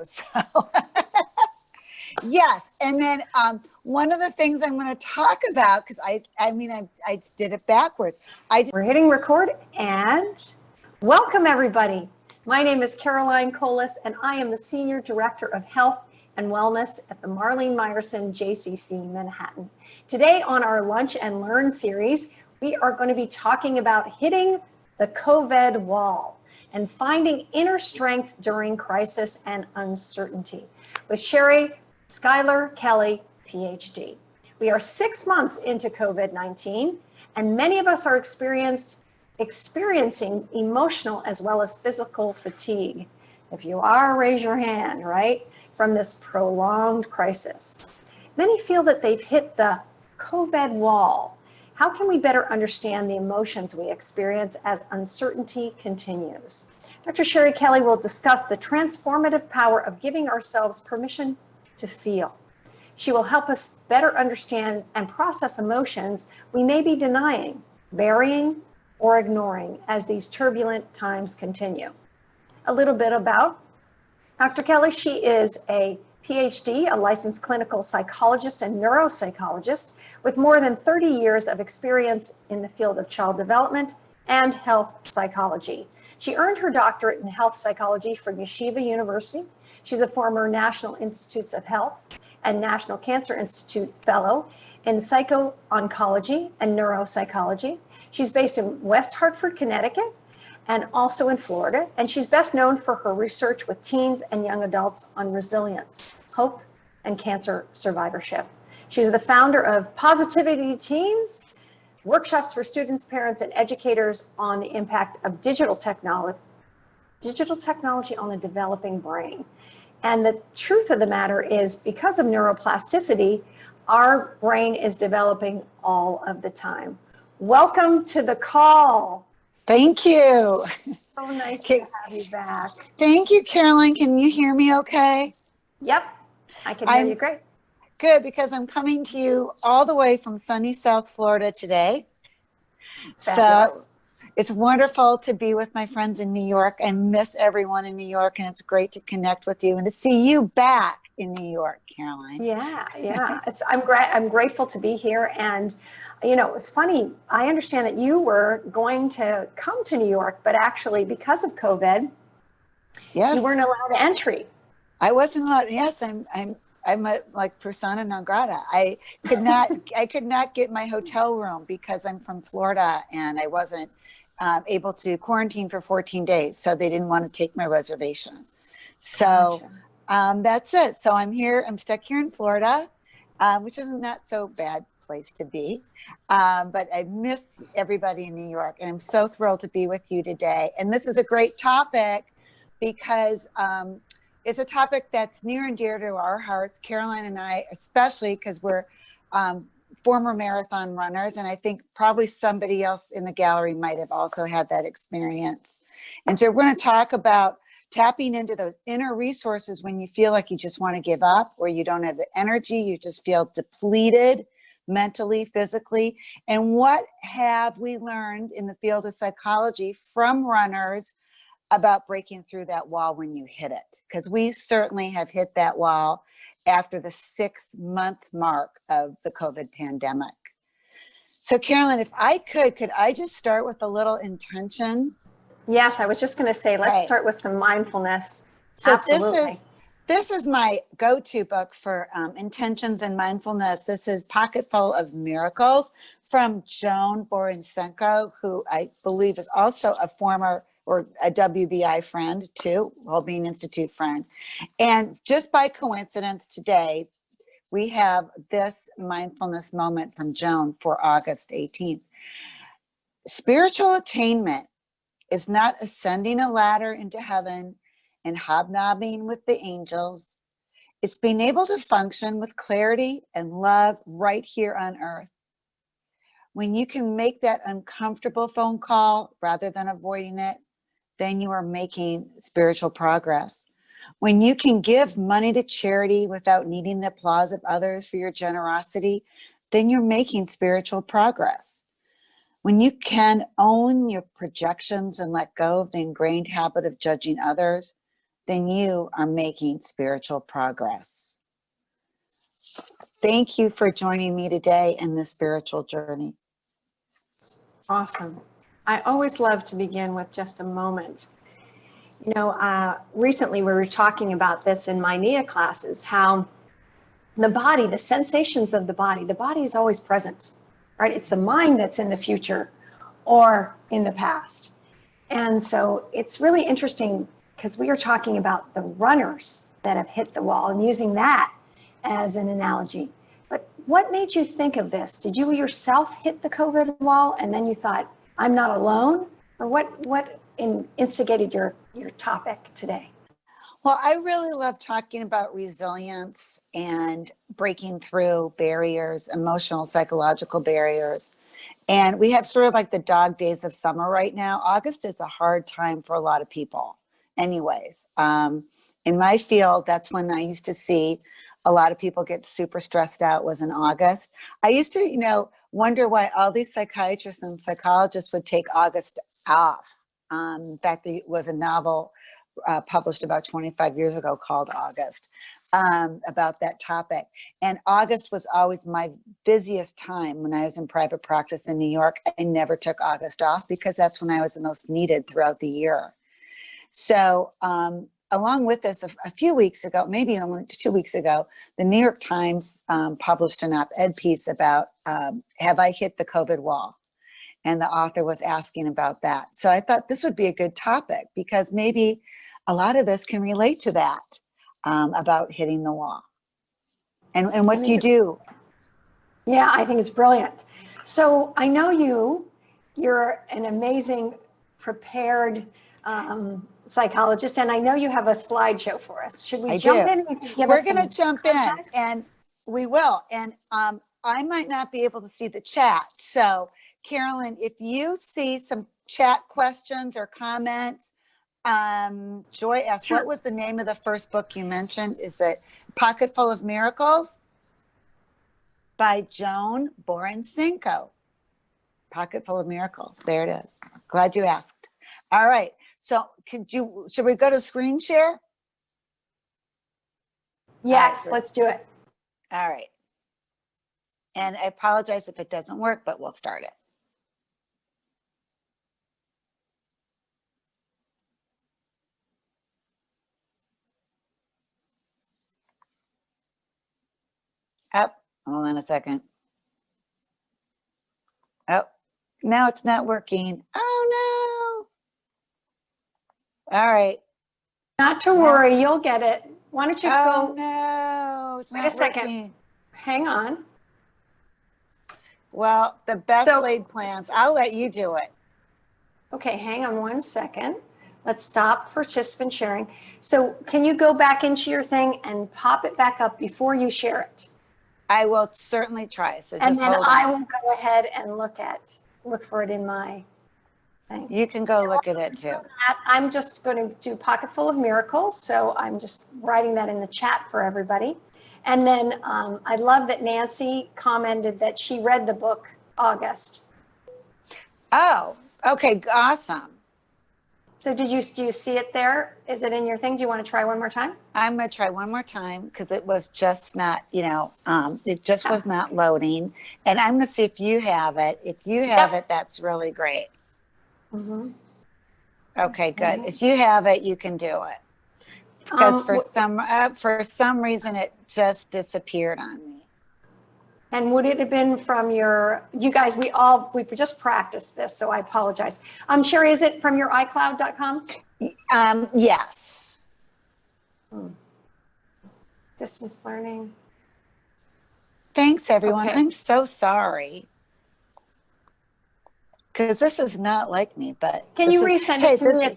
So yes, and then one of the things I'm going to talk about, because I did it backwards. We're hitting record, and welcome everybody. My name is Caroline Colas, and I am the Senior Director of Health and Wellness at the Marlene Meyerson JCC Manhattan. Today on our Lunch and Learn series, we are going to be talking about hitting the COVID wall and finding inner strength during crisis and uncertainty with Skyler Kelly, PhD. We are 6 months into COVID-19, and many of us are experiencing emotional as well as physical fatigue. If you are, raise your hand, right? From this prolonged crisis. Many feel that they've hit the COVID wall. How can we better understand the emotions we experience as uncertainty continues? Dr. Sherry Kelly will discuss the transformative power of giving ourselves permission to feel. She will help us better understand and process emotions we may be denying, burying, or ignoring as these turbulent times continue. A little bit about Dr. Kelly. She is a PhD, a licensed clinical psychologist and neuropsychologist with more than 30 years of experience in the field of child development and health psychology. She earned her doctorate in health psychology from Yeshiva University. She's a former National Institutes of Health and National Cancer Institute fellow in psycho-oncology and neuropsychology. She's based in West Hartford, Connecticut, and also in Florida. And she's best known for her research with teens and young adults on resilience, hope, and cancer survivorship. She's the founder of Positivity Teens, workshops for students, parents, and educators on the impact of digital technology on the developing brain. And the truth of the matter is, because of neuroplasticity, our brain is developing all of the time. Welcome to the call. Thank you. So nice to have you back. Thank you, Caroline. Can you hear me okay? Yep, I can hear you great. Good, because I'm coming to you all the way from sunny South Florida today. Fabulous. So it's wonderful to be with my friends in New York. I miss everyone in New York, and it's great to connect with you and to see you back in New York, Caroline. Yeah. I'm grateful to be here. And you know, it's funny, I understand that you were going to come to New York, but actually because of COVID, yes, you weren't allowed entry. I wasn't allowed. Yes, I'm a, like, persona non grata. I could not get my hotel room because I'm from Florida, and I wasn't able to quarantine for 14 days. So they didn't want to take my reservation. So that's it. So I'm here. I'm stuck here in Florida, which isn't that so bad place to be. But I miss everybody in New York, and I'm so thrilled to be with you today. And this is a great topic because it's a topic that's near and dear to our hearts, Caroline and I, especially because we're former marathon runners. And I think probably somebody else in the gallery might have also had that experience. And so we're going to talk about tapping into those inner resources when you feel like you just want to give up, or you don't have the energy, you just feel depleted mentally, physically. And what have we learned in the field of psychology from runners about breaking through that wall when you hit it? Because we certainly have hit that wall after the 6-month mark of the COVID pandemic. So Carolyn, if I could I just start with a little intention? Yes, I was just going to say, let's start with some mindfulness. So absolutely. This is my go-to book for intentions and mindfulness. This is Pocketful of Miracles from Joan Borysenko, who I believe is also a former or a WBI friend too, Wellbeing Institute friend. And just by coincidence today, we have this mindfulness moment from Joan for August 18th. Spiritual attainment is not ascending a ladder into heaven and hobnobbing with the angels. It's being able to function with clarity and love right here on earth. When you can make that uncomfortable phone call rather than avoiding it, then you are making spiritual progress. When you can give money to charity without needing the applause of others for your generosity, then you're making spiritual progress. When you can own your projections and let go of the ingrained habit of judging others, then you are making spiritual progress. Thank you for joining me today in this spiritual journey. Awesome. I always love to begin with just a moment. You know, recently we were talking about this in my NIA classes, how the body, the sensations of the body is always present, right? It's the mind that's in the future or in the past. And so it's really interesting because we are talking about the runners that have hit the wall and using that as an analogy. But what made you think of this? Did you yourself hit the COVID wall and then you thought, I'm not alone? Or what instigated your topic today? Well, I really love talking about resilience and breaking through barriers, emotional, psychological barriers. And we have sort of like the dog days of summer right now. August is a hard time for a lot of people anyways. In my field, that's when I used to see a lot of people get super stressed out was in August. I used to, wonder why all these psychiatrists and psychologists would take August off. In fact, there was a novel published about 25 years ago called August about that topic. And August was always my busiest time when I was in private practice in New York. I never took August off because that's when I was the most needed throughout the year. So along with this, a few weeks ago, maybe only 2 weeks ago, the New York Times published an op-ed piece about, have I hit the COVID wall? And the author was asking about that. So I thought this would be a good topic because maybe a lot of us can relate to that about hitting the wall. And what do you do? Yeah, I think it's brilliant. So I know you're an amazing prepared psychologist, and I know you have a slideshow for us. Should we jump in and give We're us going to jump context? in, and we will. And I might not be able to see the chat. So Carolyn, if you see some chat questions or comments, Joy asked, Sure. What was the name of the first book you mentioned? Is it Pocket Full of Miracles by Joan Borensenko? Pocket Full of Miracles. There it is. Glad you asked. All right. So should we go to screen share? Yes, Right. let's do it. All right. And I apologize if it doesn't work, but we'll start it. Up. Hold on a second. Oh, now it's not working. Oh no. All right. Not to worry, you'll get it. Why don't you go? No, it's wait not a second. working. Hang on. Well, the best laid plans. I'll let you do it. Okay, hang on 1 second. Let's stop participant sharing. So can you go back into your thing and pop it back up before you share it? I will certainly try. So and just then hold on. I will go ahead and look for it in my thing. You can go look at it too. I'm just going to do Pocket Full of Miracles. So I'm just writing that in the chat for everybody. And then I love that Nancy commented that she read the book August. Oh, okay. Awesome. So do you see it there? Is it in your thing? Do you want to try one more time? I'm going to try one more time because it was just not, it just was not loading. And I'm going to see if you have it. If you have it, that's really great. Mm-hmm. Okay, good. If you have it, you can do it. Because for some reason, it just disappeared on me. And would it have been from you guys, we just practiced this, so I apologize. Sherry, is it from your iCloud.com? Yes. Distance learning. Thanks, everyone. Okay. I'm so sorry. Because this is not like me, but. Can you resend it to me?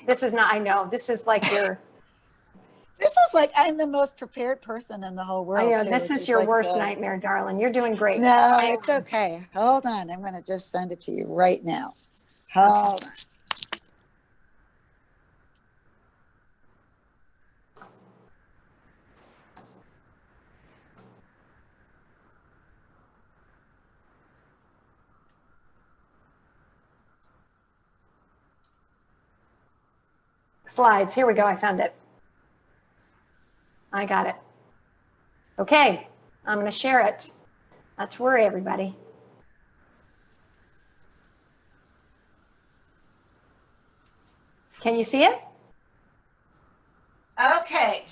This is not, I know, this is like your. This is like, I'm the most prepared person in the whole world. I know, this is your worst nightmare, darling. You're doing great. No, it's okay. Hold on. I'm going to just send it to you right now. Hold on. Slides. Here we go. I found it. I got it. Okay, I'm going to share it. Not to worry, everybody. Can you see it? Okay.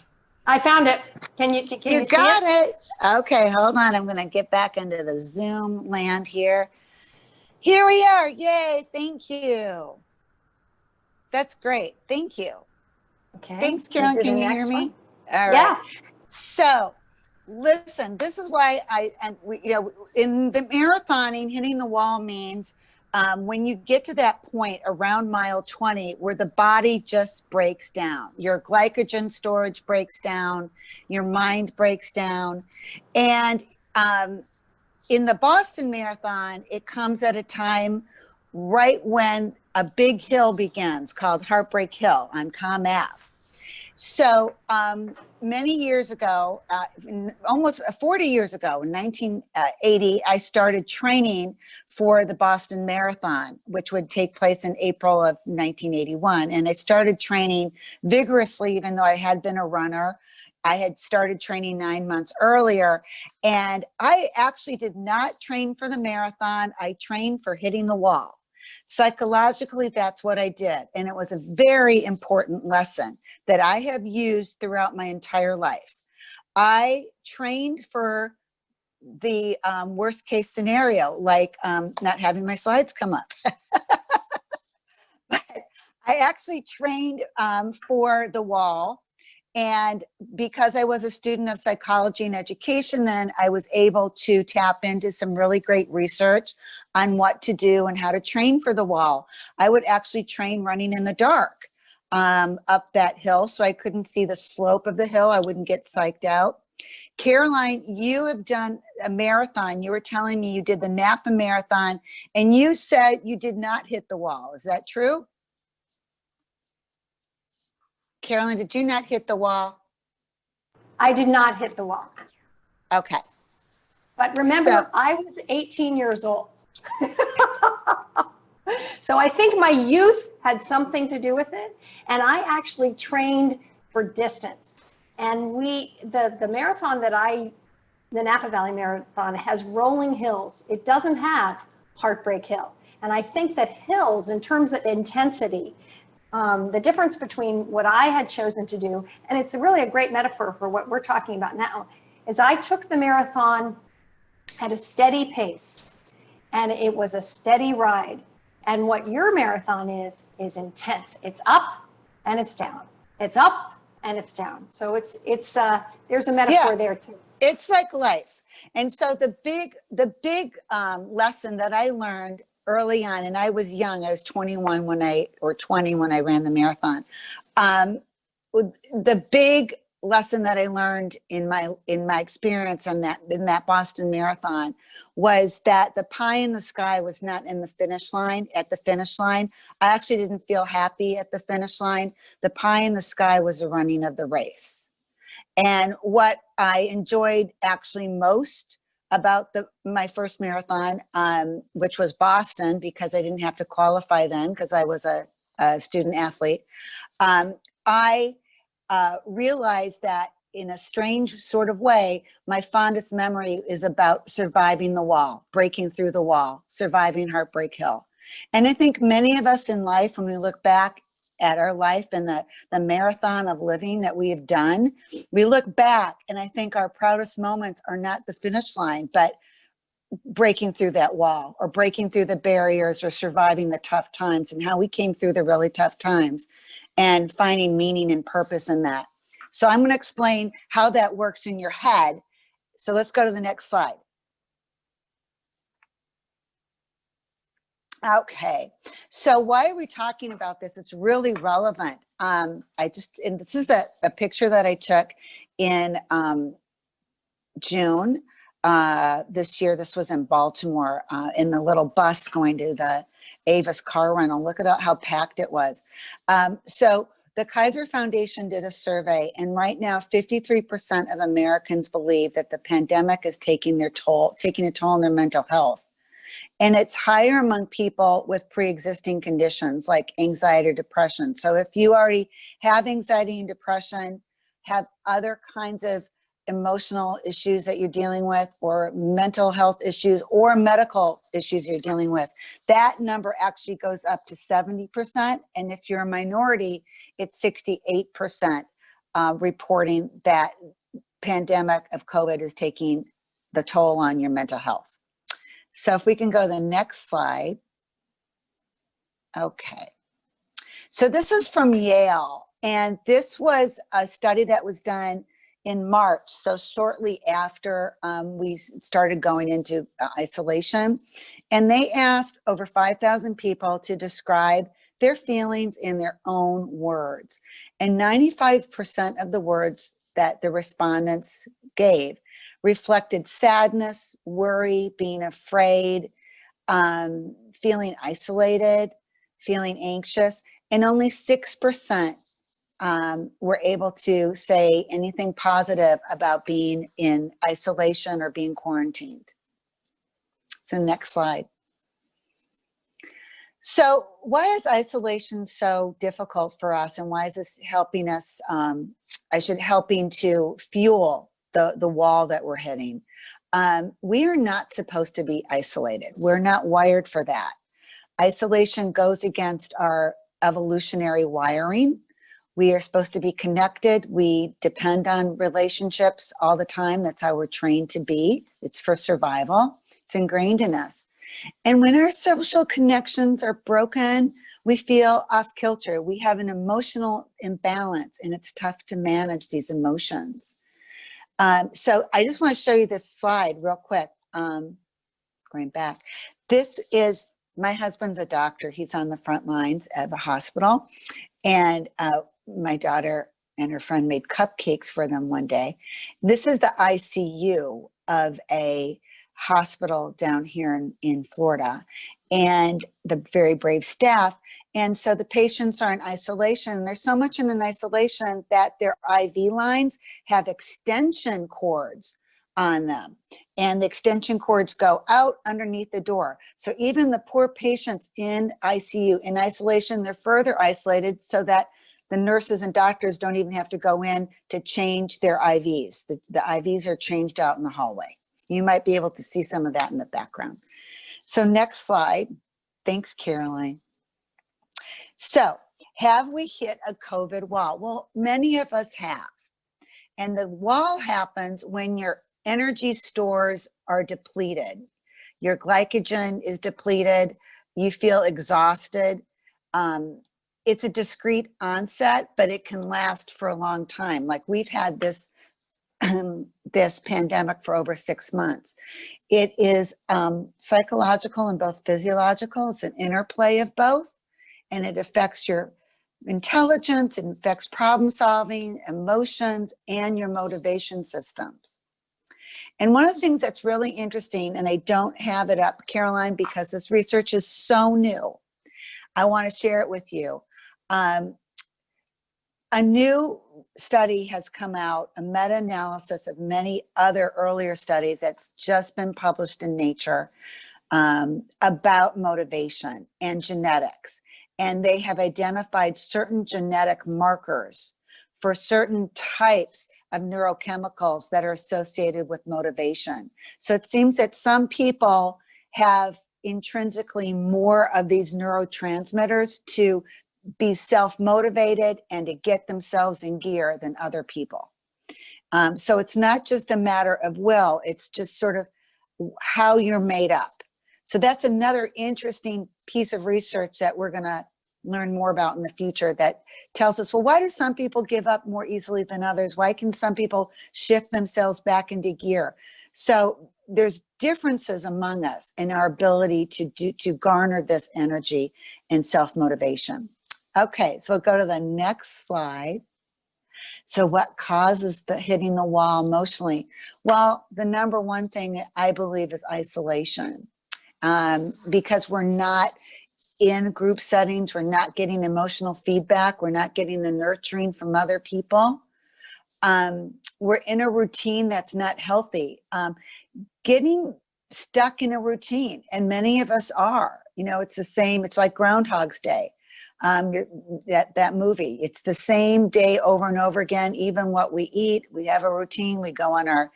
I found it. Can you You see got it? it. Okay, hold on. I'm going to get back into the Zoom land here. Here we are. Yay. Thank you. That's great. Thank you. Okay. Thanks, we'll Carolyn. do the Can you next hear me? one. All Yeah. right. So, listen, this is why in the marathoning, hitting the wall means when you get to that point around mile 20 where the body just breaks down, your glycogen storage breaks down, your mind breaks down. And in the Boston Marathon, it comes at a time right when a big hill begins called Heartbreak Hill on Comm Ave. So many years ago, almost 40 years ago, in 1980, I started training for the Boston Marathon, which would take place in April of 1981. And I started training vigorously, even though I had been a runner. I had started training 9 months earlier. And I actually did not train for the marathon. I trained for hitting the wall. Psychologically, that's what I did. And it was a very important lesson that I have used throughout my entire life. I trained for the worst case scenario, like not having my slides come up. But I actually trained for the wall. And because I was a student of psychology and education, then I was able to tap into some really great research on what to do and how to train for the wall. I would actually train running in the dark up that hill so I couldn't see the slope of the hill. I wouldn't get psyched out. Caroline, you have done a marathon. You were telling me you did the Napa Marathon, and you said you did not hit the wall. Is that true? Caroline, did you not hit the wall? I did not hit the wall. Okay. But remember, I was 18 years old. So I think my youth had something to do with it. And I actually trained for distance. And the marathon the Napa Valley Marathon has rolling hills. It doesn't have Heartbreak Hill. And I think that hills, in terms of intensity, the difference between what I had chosen to do, and it's really a great metaphor for what we're talking about now, is I took the marathon at a steady pace, and it was a steady ride. And what your marathon is intense. It's up and it's down. It's up and it's down. So there's a metaphor there too. It's like life. And so the big lesson that I learned early on, and I was young, I was 21 or 20 when I ran the marathon. The big lesson that I learned in my experience in that Boston Marathon was that the pie in the sky was not in the finish line. At the finish line, I actually didn't feel happy at the finish line. The pie in the sky was the running of the race. And what I enjoyed actually most about my first marathon, which was Boston, because I didn't have to qualify then because I was a student athlete, I realized that in a strange sort of way, my fondest memory is about surviving the wall, breaking through the wall, surviving Heartbreak Hill. And I think many of us in life, when we look back at our life and the marathon of living that we have done, we look back and I think our proudest moments are not the finish line, but breaking through that wall or breaking through the barriers or surviving the tough times and how we came through the really tough times and finding meaning and purpose in that. So I'm going to explain how that works in your head. So let's go to the next slide. Okay, so why are we talking about this? It's really relevant. And this is a picture that I took in June this year. This was in Baltimore in the little bus going to the Avis car rental. Look at how packed it was. So the Kaiser Foundation did a survey, and right now 53% of Americans believe that the pandemic is taking a toll on their mental health. And it's higher among people with pre-existing conditions like anxiety or depression. So if you already have anxiety and depression, have other kinds of emotional issues that you're dealing with, or mental health issues or medical issues you're dealing with, that number actually goes up to 70%. And if you're a minority, it's 68% reporting that pandemic of COVID is taking the toll on your mental health. So if we can go to the next slide. Okay. So this is from Yale, and this was a study that was done in March, so shortly after we started going into isolation. And they asked over 5,000 people to describe their feelings in their own words. And 95% of the words that the respondents gave reflected sadness, worry, being afraid, feeling isolated, feeling anxious, and only 6% were able to say anything positive about being in isolation or being quarantined. So next slide. So why is isolation so difficult for us, and why is this helping us, helping to fuel the wall that we're hitting? We are not supposed to be isolated. We're not wired for that. Isolation goes against our evolutionary wiring. We are supposed to be connected. We depend on relationships all the time. That's how we're trained to be. It's for survival. It's ingrained in us. And when our social connections are broken, we feel off kilter. We have an emotional imbalance, and it's tough to manage these emotions. So I just want to show you this slide real quick. Going back. This is, my husband's a doctor. He's on the front lines at the hospital. And my daughter and her friend made cupcakes for them one day. This is the ICU of a hospital down here in Florida, and the very brave staff. And so the patients are in isolation. There's so much in an isolation that their IV lines have extension cords on them, and the extension cords go out underneath the door. So even the poor patients in ICU, in isolation, they're further isolated so that the nurses and doctors don't even have to go in to change their IVs. The IVs are changed out in the hallway. You might be able to see some of that in the background. So next slide. Thanks, Caroline. So have we hit a COVID wall? Well, many of us have. And the wall happens when your energy stores are depleted. Your glycogen is depleted. You feel exhausted. It's a discrete onset, but it can last for a long time. Like we've had this this pandemic for over 6 months. It is psychological and both physiological. It's an interplay of both, and it affects your intelligence, it affects problem solving, emotions, and your motivation systems. And one of the things that's really interesting, and I don't have it up, Caroline, because this research is so new, I want to share it with you. A new study has come out, a meta-analysis of many other earlier studies that's just been published in Nature about motivation and genetics. And they have identified certain genetic markers for certain types of neurochemicals that are associated with motivation. So it seems that some people have intrinsically more of these neurotransmitters to be self-motivated and to get themselves in gear than other people. So it's not just a matter of will, it's just sort of how you're made up. So that's another interesting piece of research that we're going to learn more about in the future that tells us, well, why do some people give up more easily than others? Why can some people shift themselves back into gear? So there's differences among us in our ability to garner this energy and self-motivation. Okay, so we'll go to the next slide. So what causes the hitting the wall emotionally? Well, the number one thing I believe is isolation, because we're not in group settings, we're not getting emotional feedback, we're not getting the nurturing from other people. We're in a routine that's not healthy. Getting stuck in a routine, and many of us are. You know, it's the same. It's like Groundhog's Day. That movie. It's the same day over and over again. Even what we eat, we have a routine. We go on our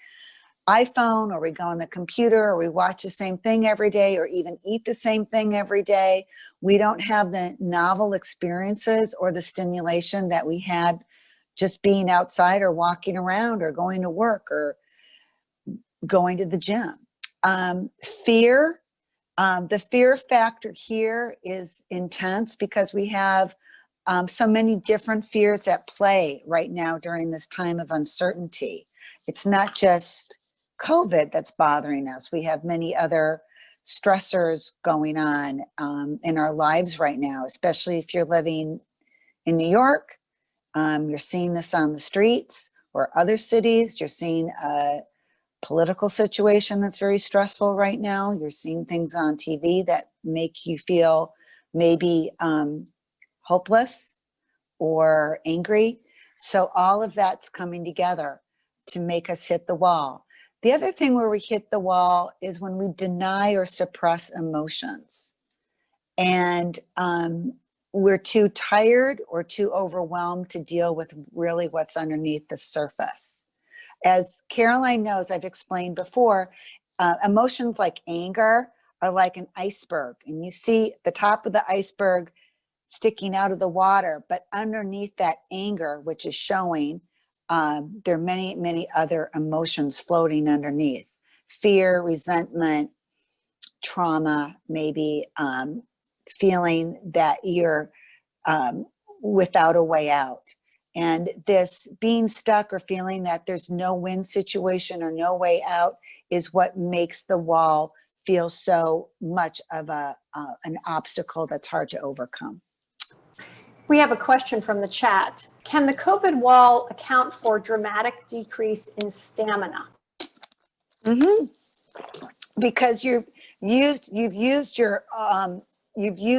iPhone, or we go on the computer, or we watch the same thing every day, or even eat the same thing every day. We don't have the novel experiences or the stimulation that we had just being outside or walking around or going to work or going to the gym. Fear, the fear factor here is intense because we have so many different fears at play right now during this time of uncertainty. It's not just COVID that's bothering us. We have many other stressors going on in our lives right now, especially if you're living in New York. You're seeing this on the streets, or other cities. You're seeing a political situation that's very stressful right now. You're seeing things on TV that make you feel maybe hopeless or angry. So all of that's coming together to make us hit the wall. The other thing where we hit the wall is when we deny or suppress emotions. And we're too tired or too overwhelmed to deal with really what's underneath the surface. As Caroline knows, I've explained before, emotions like anger are like an iceberg, and you see the top of the iceberg sticking out of the water, but underneath that anger, which is showing, there are many, many other emotions floating underneath: fear, resentment, trauma, maybe feeling that you're without a way out. And this being stuck or feeling that there's no win situation or no way out is what makes the wall feel so much of an obstacle that's hard to overcome. We have a question from the chat. Can the COVID wall account for dramatic decrease in stamina? Mm-hmm. Because you've used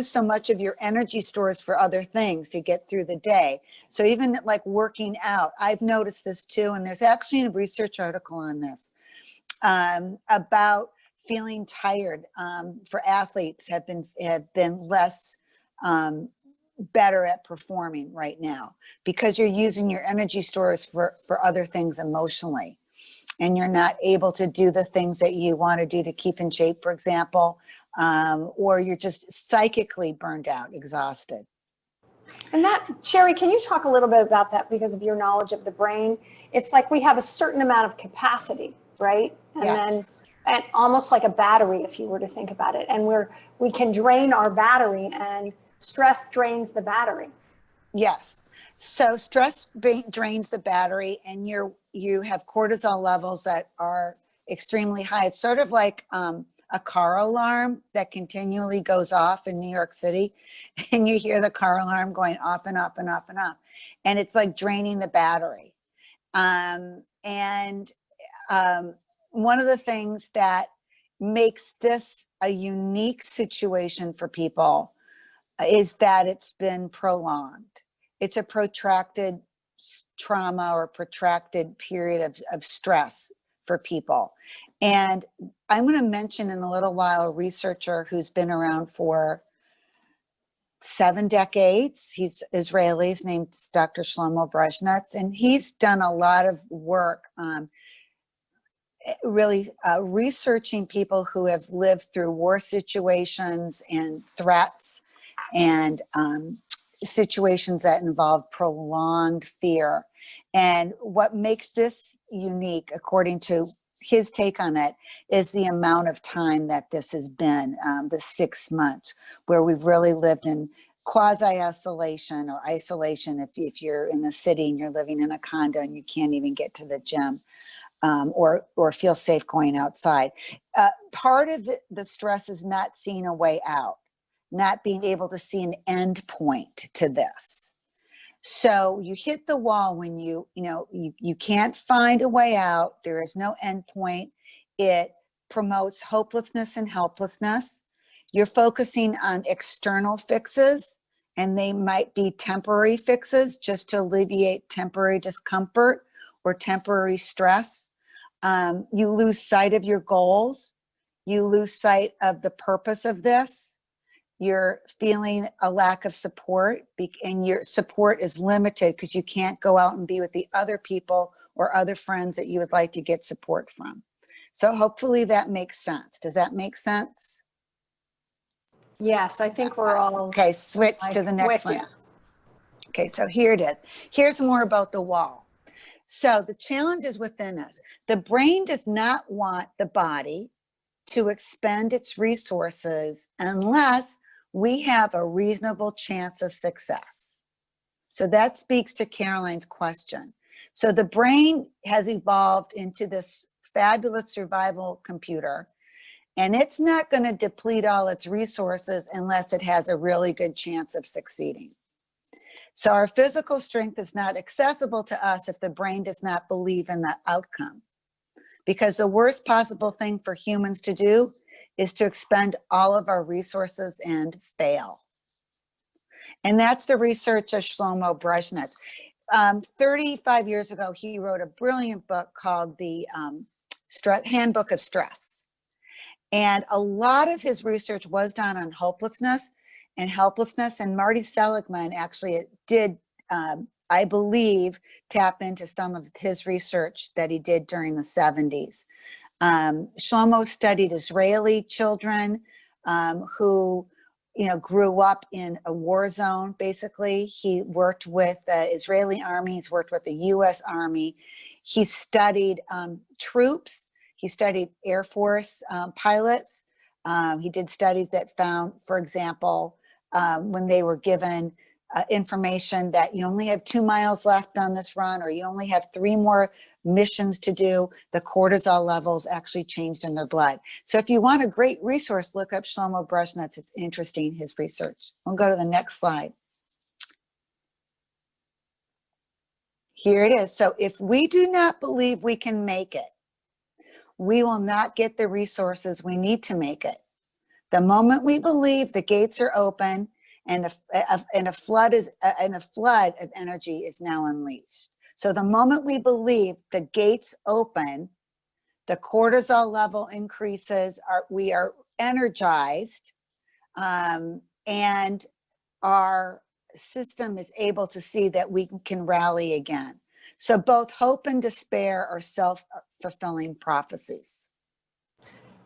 so much of your energy stores for other things to get through the day. So even like working out, I've noticed this too. And there's actually a research article on this about feeling tired for athletes have been less better at performing right now because you're using your energy stores for other things emotionally. And you're not able to do the things that you want to do to keep in shape, for example, or you're just psychically burned out, exhausted. And that, Sherry, can you talk a little bit about that because of your knowledge of the brain? It's like we have a certain amount of capacity, right? And yes. then, and almost like a battery, if you were to think about it. And we can drain our battery, and stress drains the battery. Yes. So stress drains the battery, and you have cortisol levels that are extremely high. It's sort of like a car alarm that continually goes off in New York City, and you hear the car alarm going off and off and off and off, and it's like draining the battery. And one of the things that makes this a unique situation for people is that it's been prolonged. It's a protracted trauma or protracted period of stress for people. And I'm going to mention in a little while a researcher who's been around for 7 decades. He's Israeli. His name's Dr. Shlomo Brezhnitz, and he's done a lot of work really researching people who have lived through war situations and threats and situations that involve prolonged fear. And what makes this unique, according to his take on it, is the amount of time that this has been, the 6 months, where we've really lived in quasi-isolation or isolation if you're in the city and you're living in a condo and you can't even get to the gym. Or feel safe going outside. Part of the stress is not seeing a way out, not being able to see an end point to this. So you hit the wall when you can't find a way out. There is no end point. It promotes hopelessness and helplessness. You're focusing on external fixes, and they might be temporary fixes just to alleviate temporary discomfort or temporary stress. You lose sight of your goals. you lose sight of the purpose of this. You're feeling a lack of support, and your support is limited because you can't go out and be with the other people or other friends that you would like to get support from. So hopefully that makes sense. Does that make sense? Yes, I think we're all Okay, switch to the next with one. you. Okay, so here it is. Here's more about the wall. So the challenge is within us. The brain does not want the body to expend its resources unless we have a reasonable chance of success. So that speaks to Caroline's question. So the brain has evolved into this fabulous survival computer, and it's not going to deplete all its resources unless it has a really good chance of succeeding. So our physical strength is not accessible to us if the brain does not believe in the outcome. Because the worst possible thing for humans to do is to expend all of our resources and fail. And that's the research of Shlomo Brezhnitz. 35 years ago, he wrote a brilliant book called the Handbook of Stress. And a lot of his research was done on hopelessness and helplessness. And Marty Seligman actually did, I believe, tap into some of his research that he did during the 70s. Shlomo studied Israeli children who, grew up in a war zone, basically. He worked with the Israeli army, he's worked with the US Army. He studied troops, he studied Air Force pilots. He did studies that found, for example, when they were given information that you only have 2 miles left on this run, or you only have 3 more missions to do, the cortisol levels actually changed in their blood. So if you want a great resource, look up Shlomo Brezhnitz. It's interesting, his research. We'll go to the next slide. Here it is. So if we do not believe we can make it, we will not get the resources we need to make it. The moment we believe the gates are open and a flood of energy is now unleashed. So the moment we believe the gates open, the cortisol level increases, we are energized, and our system is able to see that we can rally again. So both hope and despair are self-fulfilling prophecies.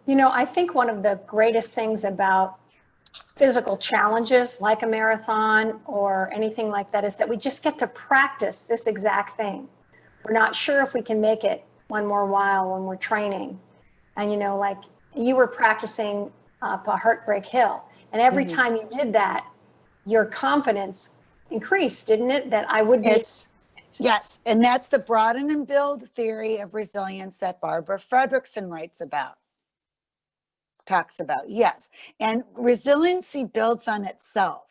I think one of the greatest things about physical challenges like a marathon or anything like that is that we just get to practice this exact thing. We're not sure if we can make it one more while when we're training. And like you were practicing up a Heartbreak Hill, and every time you did that, your confidence increased, didn't it? That I would be. Yes, and that's the broaden and build theory of resilience that Barbara Fredrickson talks about. Yes, and resiliency builds on itself.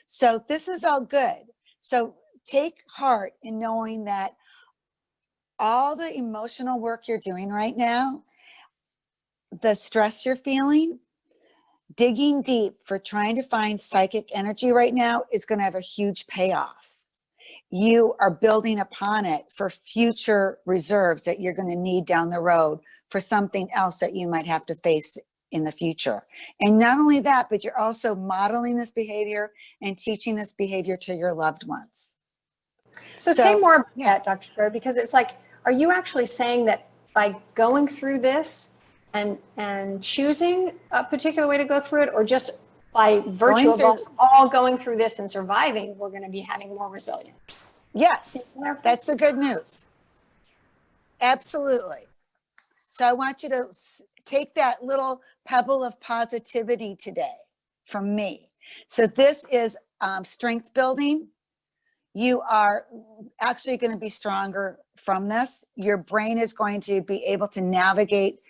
So this is all good. So take heart in knowing that all the emotional work you're doing right now, the stress you're feeling, digging deep for trying to find psychic energy right now is going to have a huge payoff. You are building upon it for future reserves that you're going to need down the road for something else that you might have to face in the future. And not only that, but you're also modeling this behavior and teaching this behavior to your loved ones. So say more about that, Dr. Sherry, because it's like, are you actually saying that by going through this and choosing a particular way to go through it, or just by virtue of us all going through this and surviving, we're going to be having more resilience? Yes, that's the good news. Absolutely. So I want you to take that little pebble of positivity today from me. So this is strength building. You are actually going to be stronger from this. Your brain is going to be able to navigate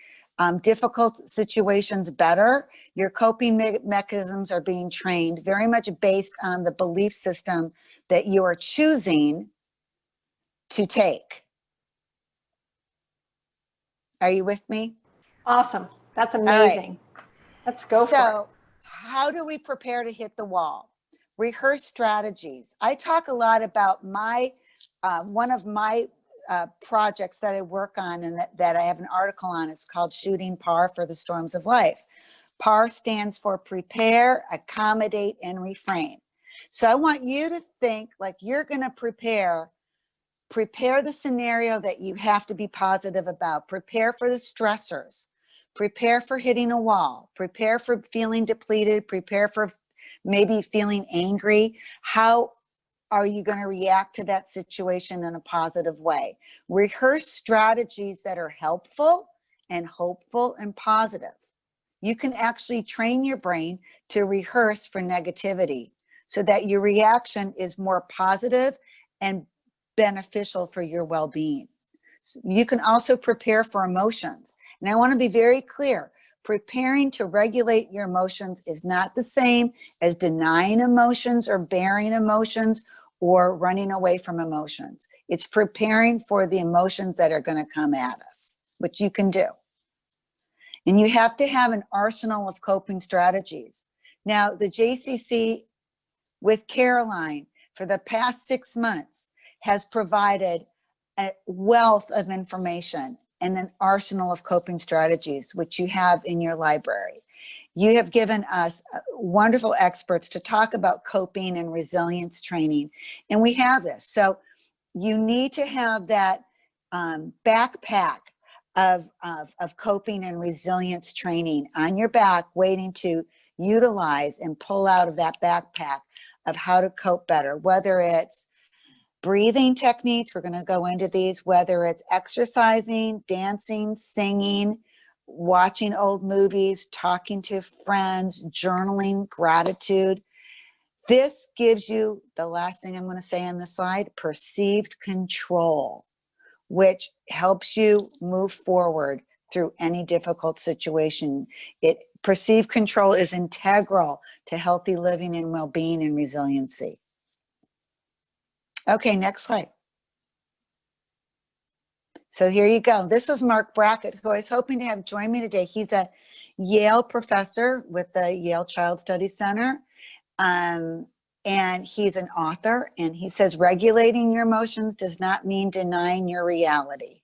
difficult situations better. Your coping mechanisms are being trained very much based on the belief system that you are choosing to take. Are you with me? Awesome. That's amazing. Right. Let's go for it. So how do we prepare to hit the wall? Rehearse strategies. I talk a lot about one of my projects that I work on and that I have an article on. It's called Shooting Par for the Storms of Life. PAR stands for prepare, accommodate, and refrain. So I want you to think like you're going to prepare the scenario that you have to be positive about. Prepare for the stressors. Prepare for hitting a wall. Prepare for feeling depleted. Prepare for maybe feeling angry. How are you going to react to that situation in a positive way? Rehearse strategies that are helpful and hopeful and positive. You can actually train your brain to rehearse for negativity so that your reaction is more positive and beneficial for your well-being. You can also prepare for emotions. And I want to be very clear. Preparing to regulate your emotions is not the same as denying emotions or bearing emotions or running away from emotions. It's preparing for the emotions that are going to come at us, which you can do. And you have to have an arsenal of coping strategies. Now, the JCC with Caroline for the past 6 months has provided a wealth of information and an arsenal of coping strategies, which you have in your library. You have given us wonderful experts to talk about coping and resilience training, and we have this. So you need to have that backpack of coping and resilience training on your back, waiting to utilize and pull out of that backpack of how to cope better, whether it's breathing techniques, we're going to go into these, whether it's exercising, dancing, singing, watching old movies, talking to friends, journaling, gratitude. This gives you, the last thing I'm going to say on the slide, perceived control, which helps you move forward through any difficult situation. Perceived control is integral to healthy living and well-being and resiliency. Okay, next slide. So here you go. This was Mark Brackett, who I was hoping to have join me today. He's a Yale professor with the Yale Child Studies Center. And he's an author, and he says regulating your emotions does not mean denying your reality.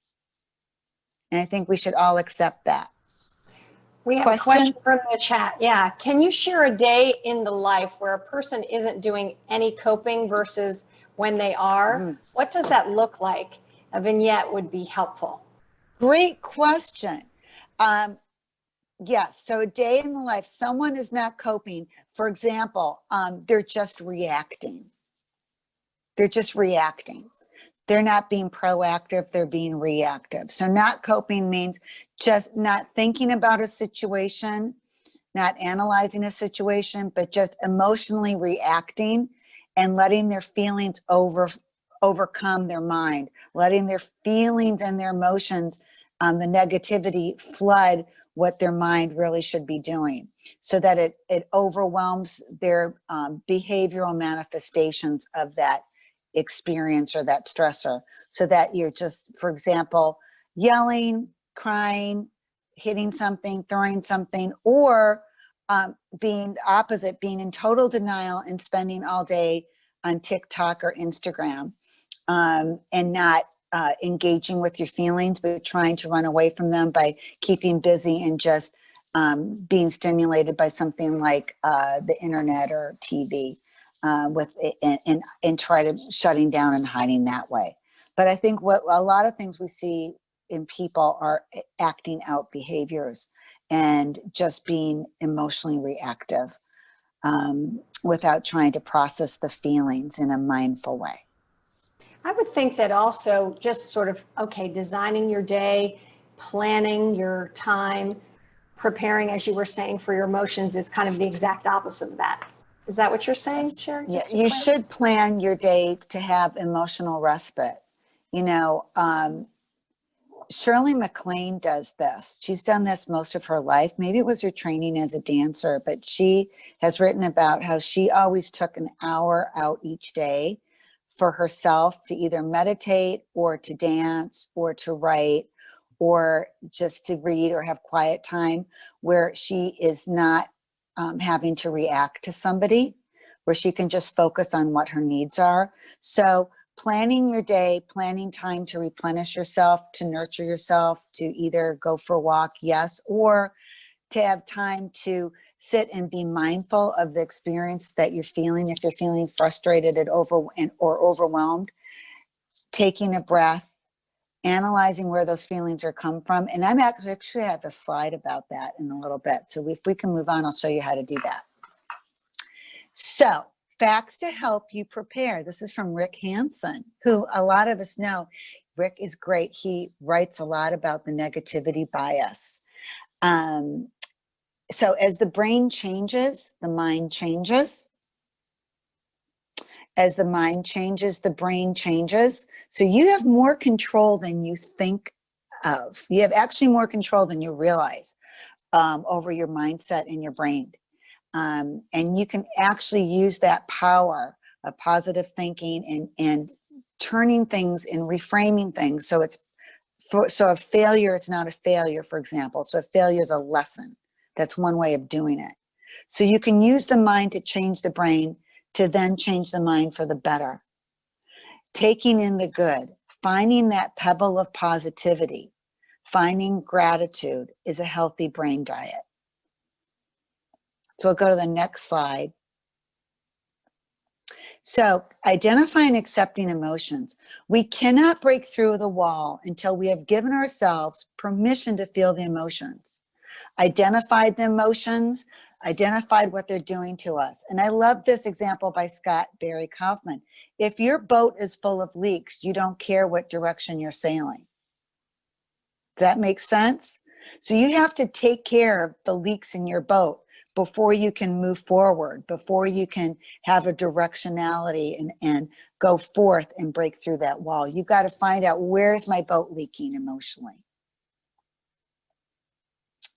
And I think we should all accept that. We have a question from the chat. Yeah. Can you share a day in the life where a person isn't doing any coping versus when they are? What does that look like? A vignette would be helpful. Great question. Yes. So a day in the life, someone is not coping. For example, they're just reacting. They're just reacting. They're not being proactive, they're being reactive. So not coping means just not thinking about a situation, not analyzing a situation, but just emotionally reacting and letting their feelings overcome their mind, letting their feelings and their emotions, the negativity flood what their mind really should be doing, so that it overwhelms their behavioral manifestations of that experience or that stressor, so that you're just, for example, yelling, crying, hitting something, throwing something, or being the opposite, being in total denial and spending all day on TikTok or Instagram, and not engaging with your feelings, but trying to run away from them by keeping busy and just being stimulated by something like the internet or TV. And try to shutting down and hiding that way. But I think what a lot of things we see in people are acting out behaviors and just being emotionally reactive without trying to process the feelings in a mindful way. I would think that also just sort of, okay, designing your day, planning your time, preparing, as you were saying, for your emotions is kind of the exact opposite of that. Is that what you're saying, Sherry? Yeah, you should plan your day to have emotional respite. You know, Shirley MacLaine does this. She's done this most of her life. Maybe it was her training as a dancer, but she has written about how she always took an hour out each day for herself to either meditate or to dance or to write or just to read or have quiet time where she is not having to react to somebody, where she can just focus on what her needs are. So planning your day, planning time to replenish yourself, to nurture yourself, to either go for a walk, yes, or to have time to sit and be mindful of the experience that you're feeling. If you're feeling frustrated or overwhelmed, taking a breath, analyzing where those feelings are come from. And I'm actually have a slide about that in a little bit. So if we can move on, I'll show you how to do that. So facts to help you prepare. This is from Rick Hansen, who a lot of us know. Rick is great. He writes a lot about the negativity bias. So as the brain changes, the mind changes. As the mind changes, the brain changes. So you have more control than you think of. You have actually more control than you realize over your mindset and your brain. And you can actually use that power of positive thinking and turning things and reframing things. So so a failure is not a failure, for example. So a failure is a lesson. That's one way of doing it. So you can use the mind to change the brain, to then change the mind for the better. Taking in the good, finding that pebble of positivity, finding gratitude is a healthy brain diet. So we'll go to the next slide. So identifying and accepting emotions. We cannot break through the wall until we have given ourselves permission to feel the emotions, identified the emotions, identified what they're doing to us. And I love this example by Scott Barry Kaufman. If your boat is full of leaks, you don't care what direction you're sailing. Does that make sense? So you have to take care of the leaks in your boat before you can move forward, before you can have a directionality and go forth and break through that wall. You've got to find out, where is my boat leaking emotionally?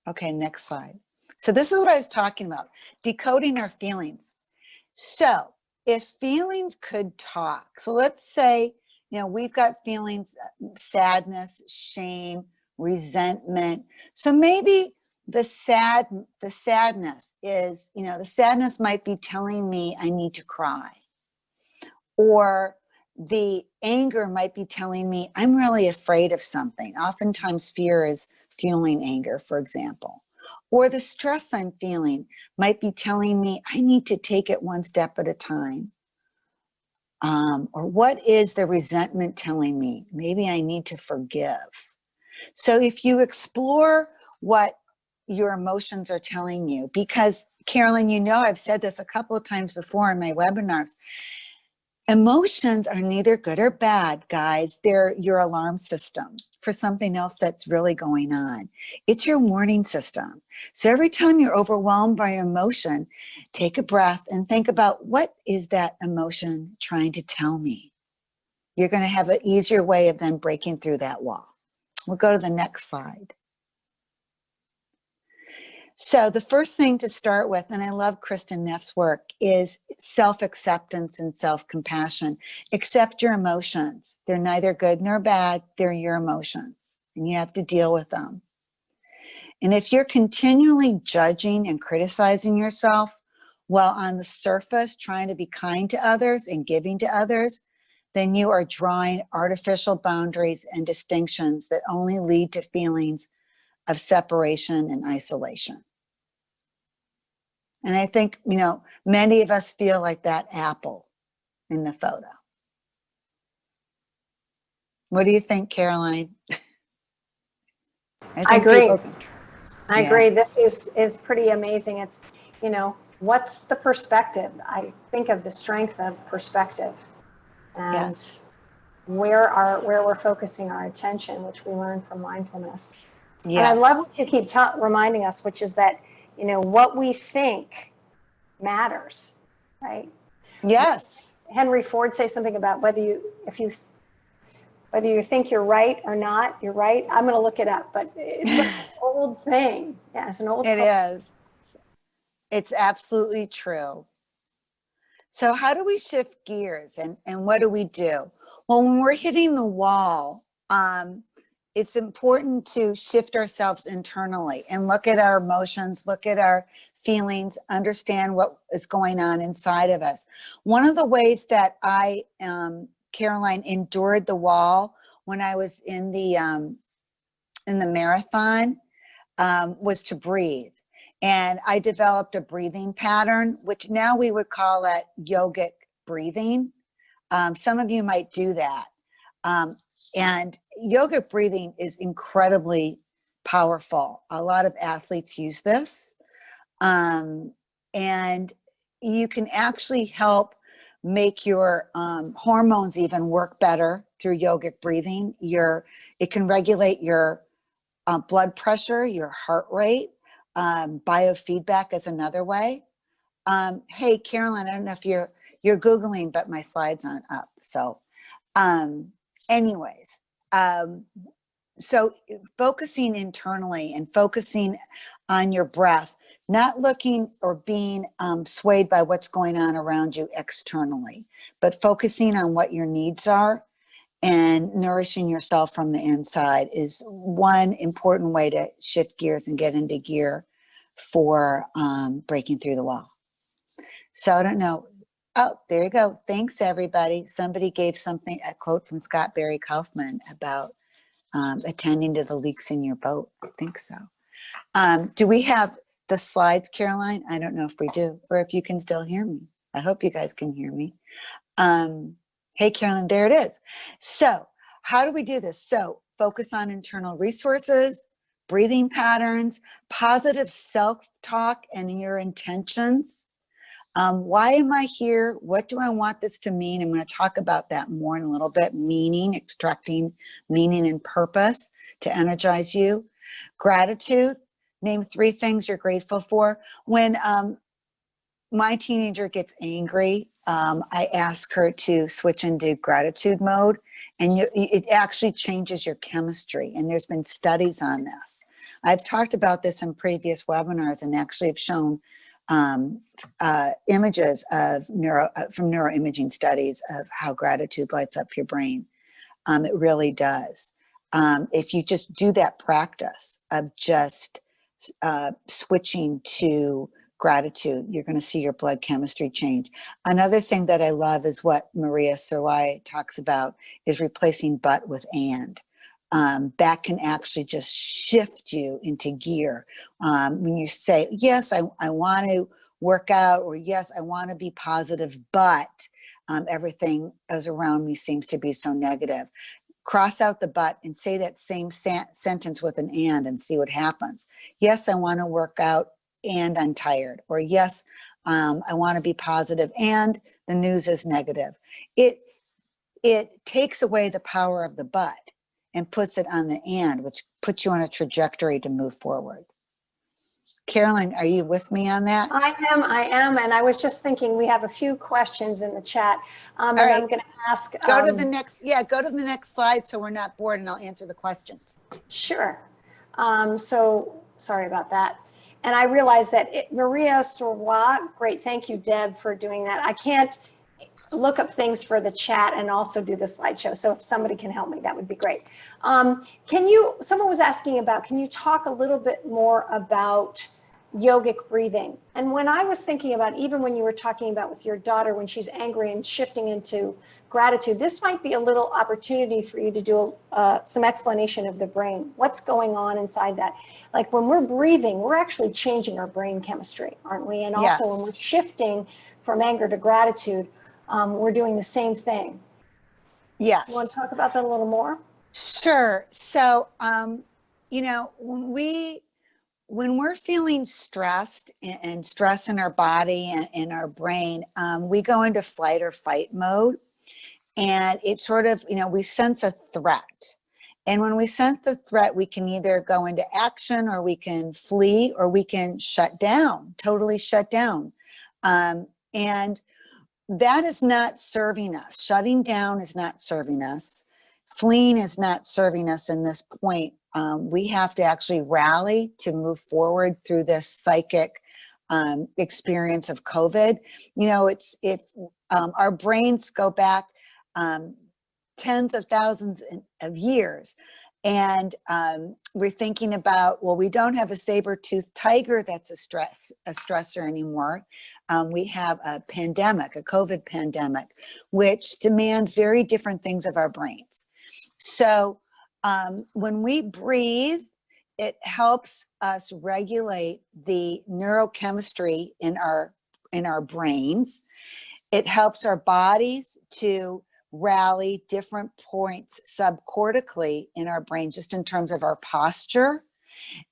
Okay, next slide. So this is what I was talking about, decoding our feelings. So if feelings could talk, so let's say, we've got feelings, sadness, shame, resentment. So maybe the sadness is, the sadness might be telling me I need to cry. Or the anger might be telling me I'm really afraid of something. Oftentimes fear is fueling anger, for example. Or the stress I'm feeling might be telling me I need to take it one step at a time. Or what is the resentment telling me? Maybe I need to forgive. So if you explore what your emotions are telling you, because Carolyn, I've said this a couple of times before in my webinars, emotions are neither good or bad, guys. They're your alarm system for something else that's really going on. It's your warning system. So every time you're overwhelmed by an emotion, take a breath and think about, what is that emotion trying to tell me? You're going to have an easier way of then breaking through that wall. We'll go to the next slide. So the first thing to start with, and I love Kristen Neff's work, is self-acceptance and self-compassion. Accept your emotions. They're neither good nor bad. They're your emotions, and you have to deal with them. And if you're continually judging and criticizing yourself while on the surface trying to be kind to others and giving to others, then you are drawing artificial boundaries and distinctions that only lead to feelings of separation and isolation. And I think, many of us feel like that apple in the photo. What do you think, Caroline? I agree. I Yeah. agree. This is pretty amazing. It's, what's the perspective? I think of the strength of perspective, and Yes. where we're focusing our attention, which we learn from mindfulness. Yes. And I love what you keep reminding us, which is that, what we think matters, right? Yes. Henry Ford say something about whether you think you're right or not, you're right. I'm going to look it up, but it's an old thing. Yeah, it's an old It is. It's absolutely true. So how do we shift gears, and what do we do? Well, when we're hitting the wall, it's important to shift ourselves internally and look at our emotions, look at our feelings, understand what is going on inside of us. One of the ways that I Caroline, endured the wall when I was in the marathon was to breathe. And I developed a breathing pattern, which now we would call it yogic breathing. Some of you might do that. And yogic breathing is incredibly powerful. A lot of athletes use this. And you can actually help make your hormones even work better through yogic breathing. It can regulate your blood pressure, your heart rate. Biofeedback is another way. Hey, Caroline, I don't know if you're Googling, but my slides aren't up. So anyways, so focusing internally and focusing on your breath, not looking or being swayed by what's going on around you externally, but focusing on what your needs are and nourishing yourself from the inside is one important way to shift gears and get into gear for breaking through the wall. So I don't know. Oh, there you go. Thanks, everybody. Somebody gave a quote from Scott Barry Kaufman about attending to the leaks in your boat. I think so. Do we have the slides, Caroline? I don't know if we do, or if you can still hear me. I hope you guys can hear me. Hey, Caroline, there it is. So how do we do this? So focus on internal resources, breathing patterns, positive self-talk and your intentions. Why am I here? What do I want this to mean? I'm going to talk about that more in a little bit. Meaning, extracting meaning and purpose to energize you. Gratitude. Name 3 things you're grateful for. When my teenager gets angry, I ask her to switch into gratitude mode, and it actually changes your chemistry. And there's been studies on this. I've talked about this in previous webinars and actually have shown images of from neuroimaging studies of how gratitude lights up your brain. It really does. If you just do that practice of just switching to gratitude, you're going to see your blood chemistry change. Another thing that I love is what Maria Serwai talks about is replacing but with and. That can actually just shift you into gear. When you say, yes, I want to work out, or yes, I want to be positive, but everything else around me seems to be so negative. Cross out the but and say that same sentence with an and see what happens. Yes, I want to work out and I'm tired. Or yes, I want to be positive and the news is negative. It takes away the power of the but and puts it on the and, which puts you on a trajectory to move forward. Caroline, are you with me on that? I am. And I was just thinking we have a few questions in the chat. And right. I'm going to ask. Go to the next slide so we're not bored and I'll answer the questions. Sure. So sorry about that. And I realized that Maria Sorwa, great. Thank you, Deb, for doing that. I can't look up things for the chat and also do the slideshow. So if somebody can help me, that would be great. Someone was asking about, can you talk a little bit more about yogic breathing? And when I was thinking about, even when you were talking about with your daughter, when she's angry and shifting into gratitude, this might be a little opportunity for you to do some explanation of the brain. What's going on inside that? Like when we're breathing, we're actually changing our brain chemistry, aren't we? And also when we're shifting from anger to gratitude, we're doing the same thing. Yes. You want to talk about that a little more? Sure. So, you know, when we're feeling stressed and stress in our body and in our brain, we go into flight or fight mode. And it sort of, you know, we sense a threat. And when we sense the threat, we can either go into action or we can flee or we can shut down, totally shut down. And that is not serving us. Shutting down is not serving us. Fleeing is not serving us in this point. We have to actually rally to move forward through this psychic experience of COVID. You know, if our brains go back tens of thousands of years, And we're thinking about, well, we don't have a saber-toothed tiger that's a stressor anymore. We have a pandemic, a COVID pandemic, which demands very different things of our brains. So when we breathe, it helps us regulate the neurochemistry in our brains. It helps our bodies to rally different points subcortically in our brain, just in terms of our posture,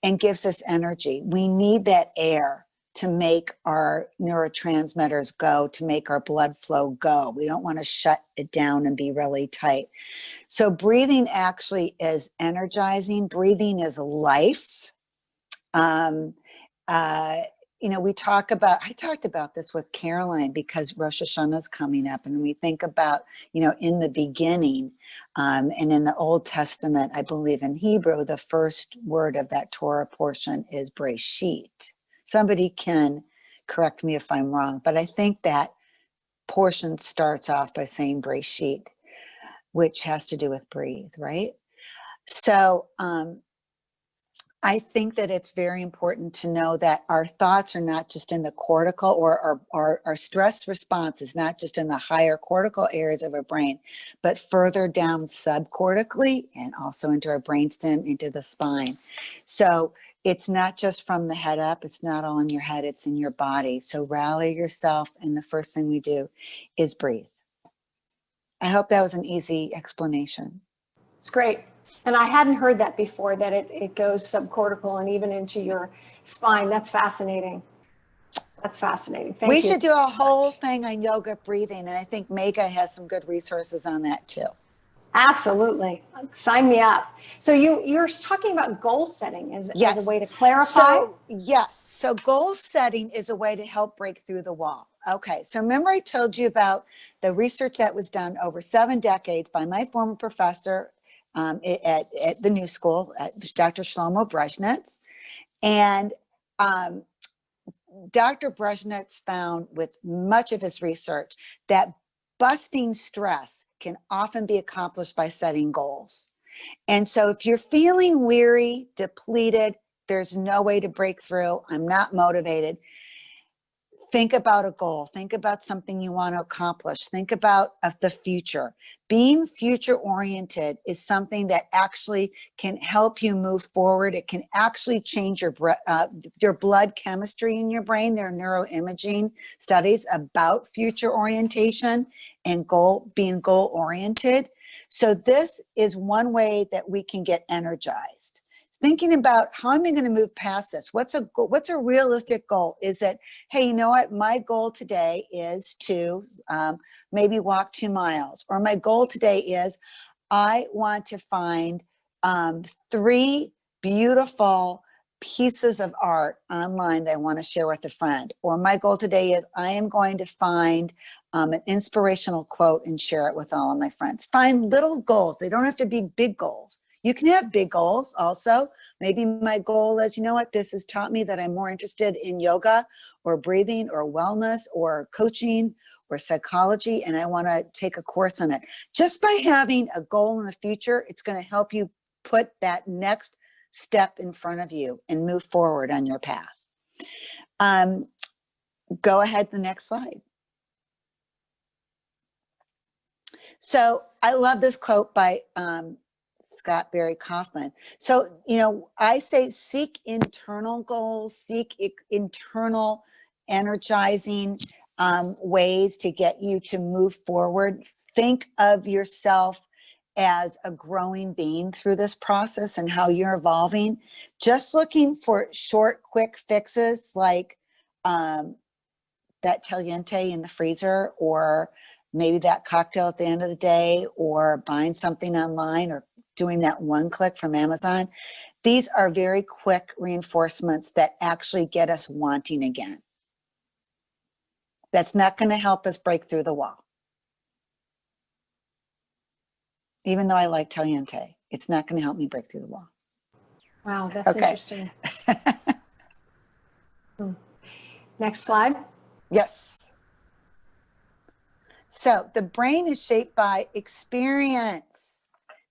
and gives us energy. We need that air to make our neurotransmitters go, to make our blood flow go. We don't want to shut it down and be really tight. So breathing actually is energizing. Breathing is life. We I talked about this with Caroline, because Rosh Hashanah is coming up, and we think about, in the beginning, and in the Old Testament, I believe in Hebrew, the first word of that Torah portion is Breshit. Somebody can correct me if I'm wrong, but I think that portion starts off by saying Breshit, which has to do with breathe, right? So, I think that it's very important to know that our thoughts are not just in the cortical, or our stress response is not just in the higher cortical areas of our brain, but further down subcortically, and also into our brainstem, into the spine. So it's not just from the head up. It's not all in your head. It's in your body. So rally yourself. And the first thing we do is breathe. I hope that was an easy explanation. It's great. And I hadn't heard that before, that it goes subcortical and even into your spine. That's fascinating. That's fascinating. Thank you. We should do a whole thing on yoga breathing, and I think Mega has some good resources on that too. Absolutely. Sign me up. So you're talking about goal setting as a way to clarify? So goal setting is a way to help break through the wall. Okay, so remember I told you about the research that was done over 7 decades by my former professor at the New School, Dr. Shlomo Brezhnitz. And Dr. Brezhnitz found, with much of his research, that busting stress can often be accomplished by setting goals. And so if you're feeling weary, depleted, there's no way to break through, I'm not motivated, think about a goal. Think about something you want to accomplish. Think about the future. Being future oriented is something that actually can help you move forward. It can actually change your blood chemistry in your brain. There are neuroimaging studies about future orientation and being goal oriented. So this is one way that we can get energized. Thinking about, how am I going to move past this? What's a realistic goal? Is it, hey, you know what? My goal today is to maybe walk 2 miles. Or my goal today is, I want to find 3 beautiful pieces of art online that I want to share with a friend. Or my goal today is, I am going to find an inspirational quote and share it with all of my friends. Find little goals. They don't have to be big goals. You can have big goals also. Maybe my goal is, you know what, this has taught me that I'm more interested in yoga or breathing or wellness or coaching or psychology, and I want to take a course on it. Just by having a goal in the future, it's going to help you put that next step in front of you and move forward on your path. Go ahead to the next slide. So I love this quote by Scott Barry Kaufman. So, I say seek internal goals, seek internal energizing ways to get you to move forward. Think of yourself as a growing being through this process and how you're evolving. Just looking for short, quick fixes like that Taliente in the freezer, or maybe that cocktail at the end of the day, or buying something online, or doing that one click from Amazon. These are very quick reinforcements that actually get us wanting again. That's not going to help us break through the wall. Even though I like Taliente, it's not going to help me break through the wall. Wow, that's interesting. Next slide. Yes. So the brain is shaped by experience.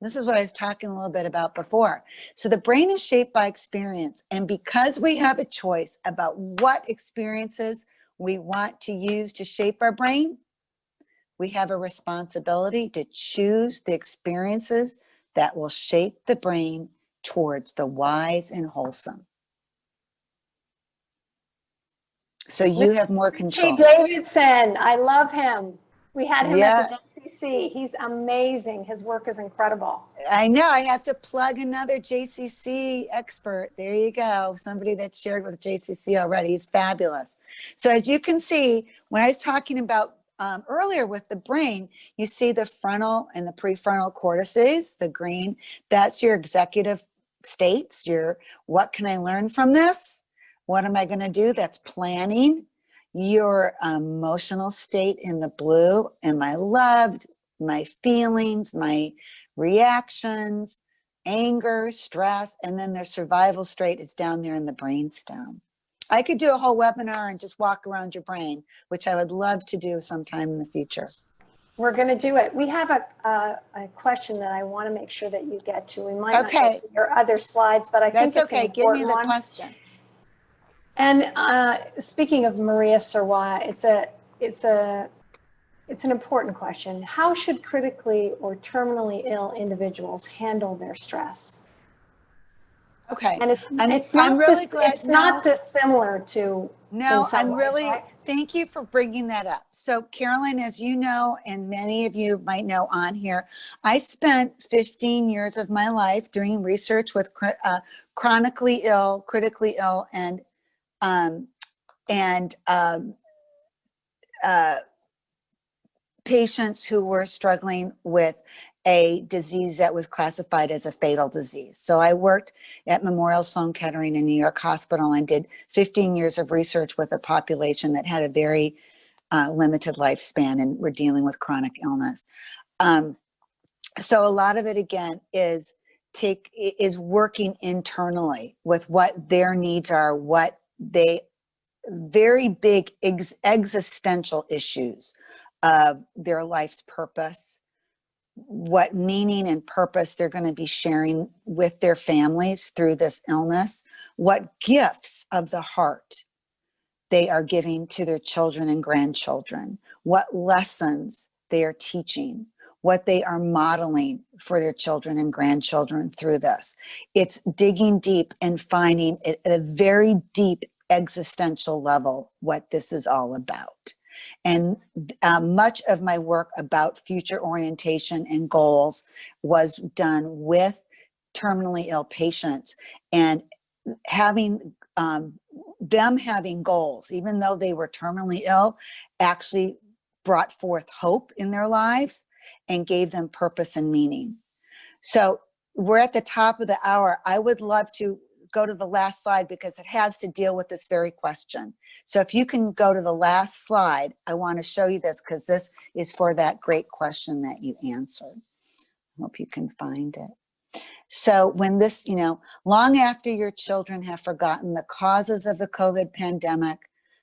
This is what I was talking a little bit about before. So the brain is shaped by experience. And because we have a choice about what experiences we want to use to shape our brain, we have a responsibility to choose the experiences that will shape the brain towards the wise and wholesome. So you have more control. Davidson, I love him. We had him Yeah. at the JCC. He's amazing. His work is incredible. I know. I have to plug another JCC expert. There you go. Somebody that shared with JCC already. He's fabulous. So as you can see, when I was talking about earlier with the brain, you see the frontal and the prefrontal cortices, the green. That's your executive states. Your what can I learn from this? What am I going to do? That's planning. Your emotional state in the blue. Am I loved? My feelings, my reactions, anger, stress, and then their survival state is down there in the brainstem. I could do a whole webinar and just walk around your brain, which I would love to do sometime in the future. We're going to do it. We have a question that I want to make sure that you get to. We might not get to your other slides, but I think that's it's okay. an Give me important the one. question. And speaking of Maria Serwa, it's an important question. How should critically or terminally ill individuals handle their stress? Okay. And it's I'm really glad. It's not dissimilar to. No, I'm really, right? thank you for bringing that up. So Carolyn, as you know, and many of you might know on here, I spent 15 years of my life doing research with chronically ill, critically ill, and patients who were struggling with a disease that was classified as a fatal disease. So I worked at Memorial Sloan Kettering in New York Hospital and did 15 years of research with a population that had a very limited lifespan and were dealing with chronic illness. So a lot of it, again, is working internally with what their needs are, what they very big existential issues of their life's purpose, what meaning and purpose they're going to be sharing with their families through this illness, what gifts of the heart they are giving to their children and grandchildren, what lessons they are teaching, what they are modeling for their children and grandchildren through this. It's digging deep and finding at a very deep existential level what this is all about. And much of my work about future orientation and goals was done with terminally ill patients, and having them having goals, even though they were terminally ill, actually brought forth hope in their lives and gave them purpose and meaning. So we're at the top of the hour. I would love to go to the last slide because it has to deal with this very question. So if you can go to the last slide, I want to show you this because this is for that great question that you answered. I hope you can find it. So when this, long after your children have forgotten the causes of the COVID pandemic,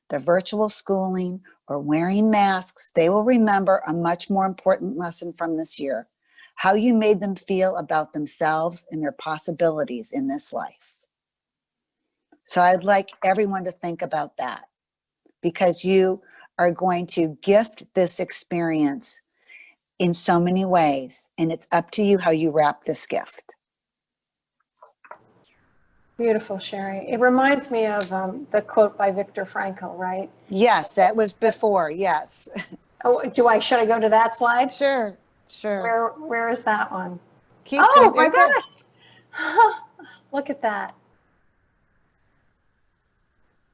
the virtual schooling, or wearing masks, they will remember a much more important lesson from this year: how you made them feel about themselves and their possibilities in this life. So I'd like everyone to think about that, because you are going to gift this experience in so many ways, and it's up to you how you wrap this gift. Beautiful, Sherry. It reminds me of the quote by Viktor Frankl, right? Yes, that was before, yes. Oh, should I go to that slide? Sure. Where is that one? Keep going. My gosh. Look at that.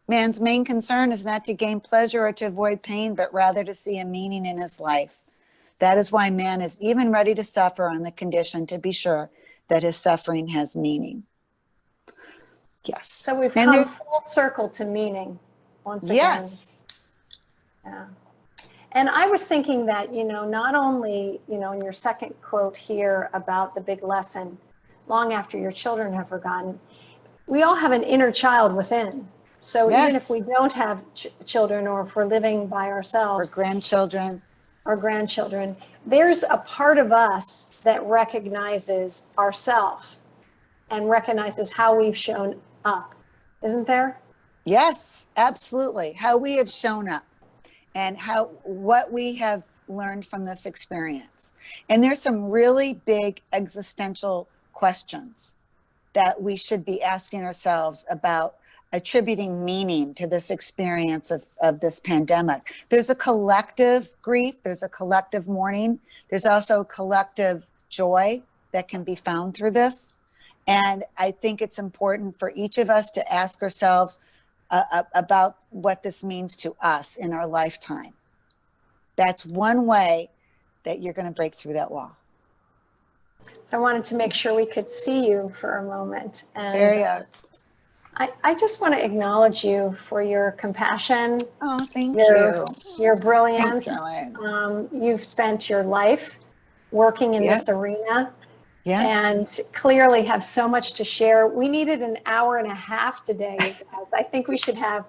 Man's main concern is not to gain pleasure or to avoid pain, but rather to see a meaning in his life. That is why man is even ready to suffer on the condition to be sure that his suffering has meaning. Yes. So we've come full circle to meaning once again. Yes. Yeah. And I was thinking that, not only, in your second quote here about the big lesson, long after your children have forgotten, we all have an inner child within. So even if we don't have children, or if we're living by ourselves, or grandchildren, our grandchildren, there's a part of us that recognizes ourself and recognizes how we've shown up, isn't there? Yes, absolutely. How we have shown up and what we have learned from this experience. And there's some really big existential questions that we should be asking ourselves about attributing meaning to this experience of this pandemic. There's a collective grief, there's a collective mourning, there's also a collective joy that can be found through this. And I think it's important for each of us to ask ourselves about what this means to us in our lifetime. That's one way that you're going to break through that wall. So I wanted to make sure we could see you for a moment. And There you are. I just want to acknowledge you for your compassion. Oh, thank you. Your brilliance. Thanks, Caroline. You've spent your life working in this arena. Yes. And clearly have so much to share. We needed an hour and a half today, you guys. I think we should have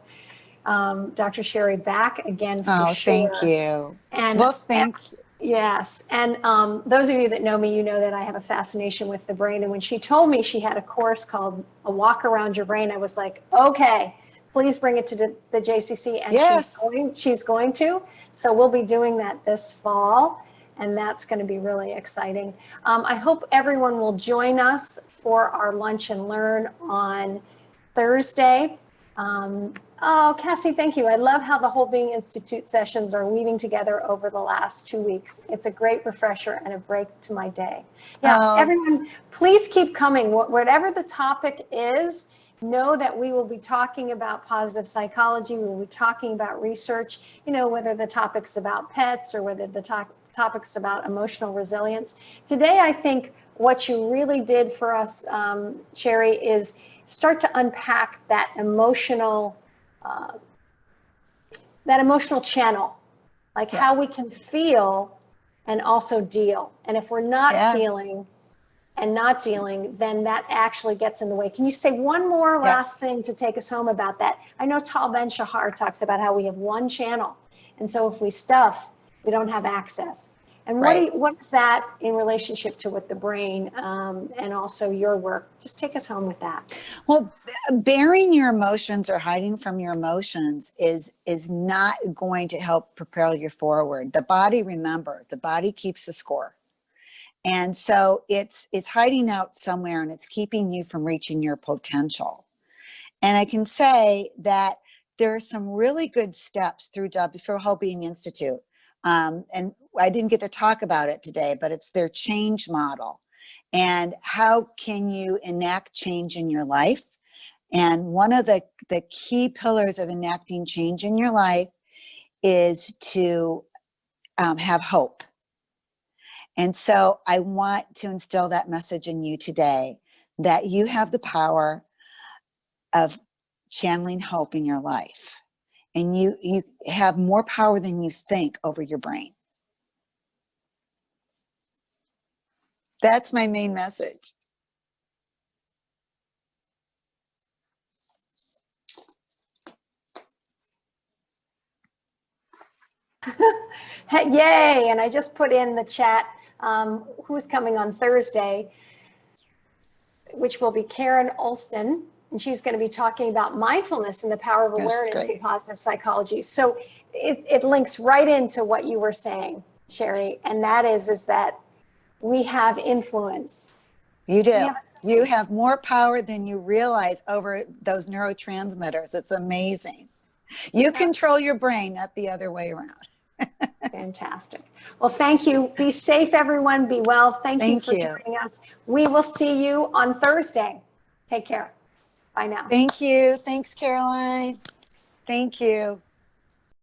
Dr. Sherry back again for sure. Thank you. And well, thank you. Yes. And those of you that know me, you know that I have a fascination with the brain. And when she told me she had a course called A Walk Around Your Brain, I was like, okay, please bring it to the JCC. And yes. she's going to. So we'll be doing that this fall. And that's going to be really exciting. I hope everyone will join us for our Lunch and Learn on Thursday. Oh, Cassie, thank you. I love how the Whole Being Institute sessions are weaving together over the last 2 weeks. It's a great refresher and a break to my day. Yeah, everyone, please keep coming. Whatever the topic is, know that we will be talking about positive psychology. We will be talking about research, whether the topic's about pets or whether the topics about emotional resilience. Today, I think what you really did for us, Sherry, is start to unpack that emotional channel, like how we can feel and also deal. And if we're not feeling and not dealing, then that actually gets in the way. Can you say one more last thing to take us home about that? I know Tal Ben-Shahar talks about how we have one channel. And so if we stuff, we don't have access. And what's that in relationship to with the brain and also your work? Just take us home with that. Well, bearing your emotions or hiding from your emotions is not going to help propel you forward. The body remembers, the body keeps the score. And so it's hiding out somewhere and it's keeping you from reaching your potential. And I can say that there are some really good steps through Whole Being Institute. And I didn't get to talk about it today, but it's their change model. And how can you enact change in your life? And one of the key pillars of enacting change in your life is to have hope. And so I want to instill that message in you today, that you have the power of channeling hope in your life. And you have more power than you think over your brain. That's my main message. Yay, and I just put in the chat who's coming on Thursday, which will be Karen Olston, and she's going to be talking about mindfulness and the power of awareness in positive psychology. So it links right into what you were saying, Sherry, and that is that we have influence. You do. You have more power than you realize over those neurotransmitters. It's amazing. You control your brain, not the other way around. Fantastic. Well, thank you. Be safe, everyone. Be well. Thank you for joining us. We will see you on Thursday. Take care. Bye now. Thank you. Thanks, Caroline. Thank you.